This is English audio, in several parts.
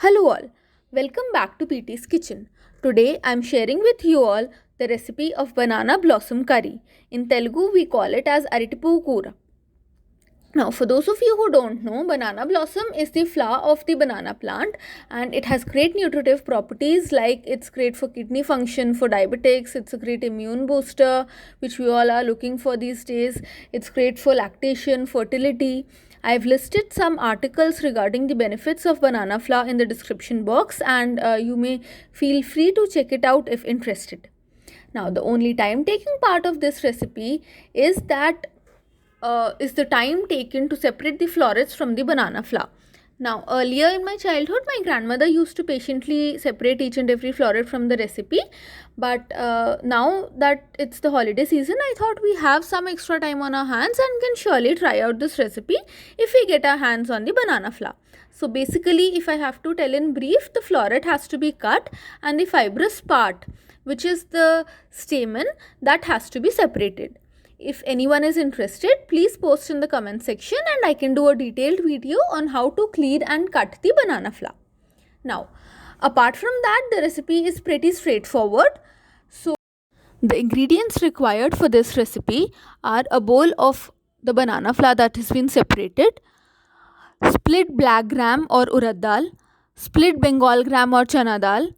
Hello all, welcome back to PT's Kitchen. Today I am sharing with you all the recipe of banana blossom curry. In Telugu we call it as aritipu kura. Now, for those of you who don't know, banana blossom is the flower of the banana plant and it has great nutritive properties like it's great for kidney function, for diabetics, it's a great immune booster which we all are looking for these days. It's great for lactation, fertility. I've listed some articles regarding the benefits of banana flower in the description box and you may feel free to check it out if interested. Now, the only time taking part of this recipe is the time taken to separate the florets from the banana flower. Now, earlier in my childhood, my grandmother used to patiently separate each and every floret from the recipe. But now that it's the holiday season, I thought we have some extra time on our hands and can surely try out this recipe if we get our hands on the banana flower. So basically, if I have to tell in brief, the floret has to be cut and the fibrous part, which is the stamen, that has to be separated. If anyone is interested, please post in the comment section and I can do a detailed video on how to clean and cut the banana flower. Now, apart from that, the recipe is pretty straightforward. So, the ingredients required for this recipe are a bowl of the banana flour that has been separated, split black gram or urad dal, split Bengal gram or chana dal,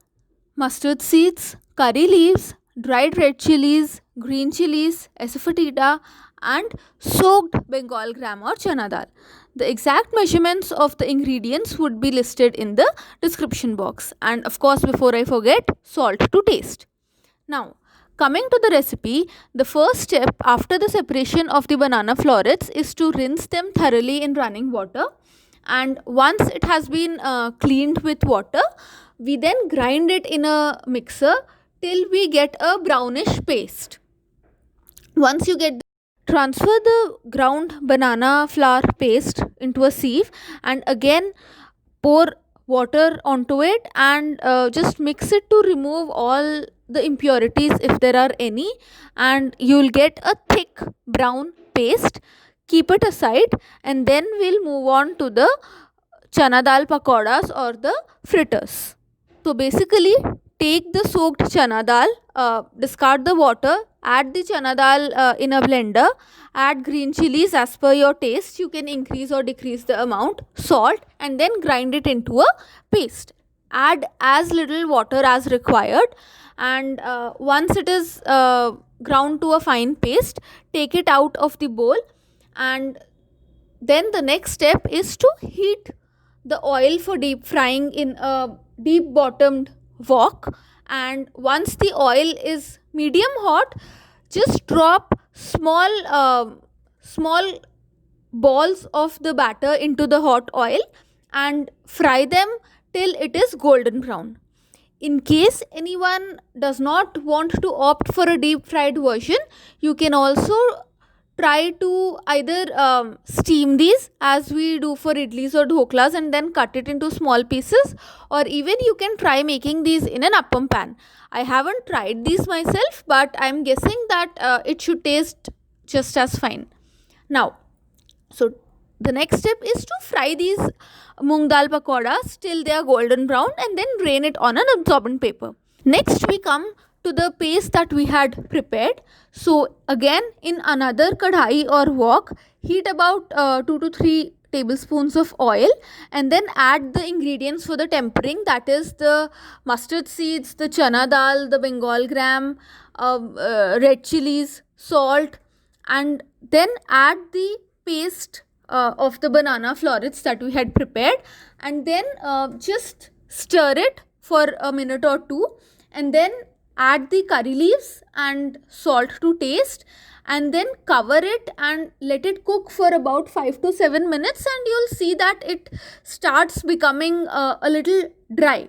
mustard seeds, curry leaves, dried red chilies, green chilies, asafoetida, and soaked Bengal gram or chana dal. The exact measurements of the ingredients would be listed in the description box. And of course, before I forget, salt to taste. Now, coming to the recipe, the first step after the separation of the banana florets is to rinse them thoroughly in running water. And once it has been cleaned with water, we then grind it in a mixer till we get a brownish paste. Once you get, transfer the ground banana flour paste into a sieve and again pour water onto it and just mix it to remove all the impurities if there are any, and you'll get a thick brown paste. Keep it aside and then we'll move on to the chana dal pakoras or the fritters. So basically, take the soaked chana dal, discard the water, add the chana dal in a blender, add green chilies as per your taste. You can increase or decrease the amount, salt, and then grind it into a paste. Add as little water as required, and once it is ground to a fine paste, take it out of the bowl, and then the next step is to heat the oil for deep frying in a deep bottomed wok. And once the oil is medium hot, just drop small balls of the batter into the hot oil and fry them till it is golden brown. In case anyone does not want to opt for a deep fried version, you can also try to either steam these as we do for idlis or dhoklas and then cut it into small pieces, or even you can try making these in an appam pan. I haven't tried these myself, but I'm guessing that it should taste just as fine. Now, so the next step is to fry these moong dal pakoras till they are golden brown and then drain it on an absorbent paper. Next, we come to the paste that we had prepared. So again, in another kadhai or wok, heat about 2 to 3 tablespoons of oil and then add the ingredients for the tempering, that is the mustard seeds, the chana dal, the Bengal gram, red chilies, salt, and then add the paste of the banana florets that we had prepared, and then just stir it for a minute or two, and then add the curry leaves and salt to taste, and then cover it and let it cook for about 5 to 7 minutes, and you'll see that it starts becoming a little dry.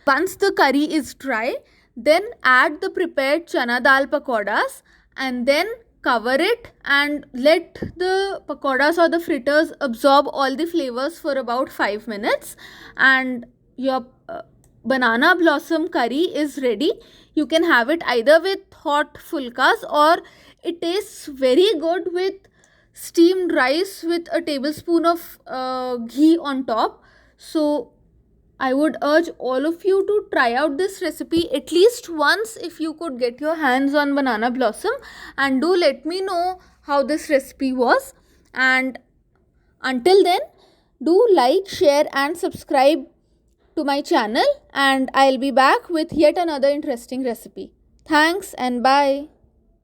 Once the curry is dry, then add the prepared chana dal pakoras and then cover it and let the pakoras or the fritters absorb all the flavors for about 5 minutes, and your banana blossom curry is ready. You can have it either with hot fulkas, or it tastes very good with steamed rice with a tablespoon of ghee on top. So I would urge all of you to try out this recipe at least once if you could get your hands on banana blossom, and do let me know how this recipe was. And until then, do like, share and subscribe to my channel, and I'll be back with yet another interesting recipe. Thanks and bye.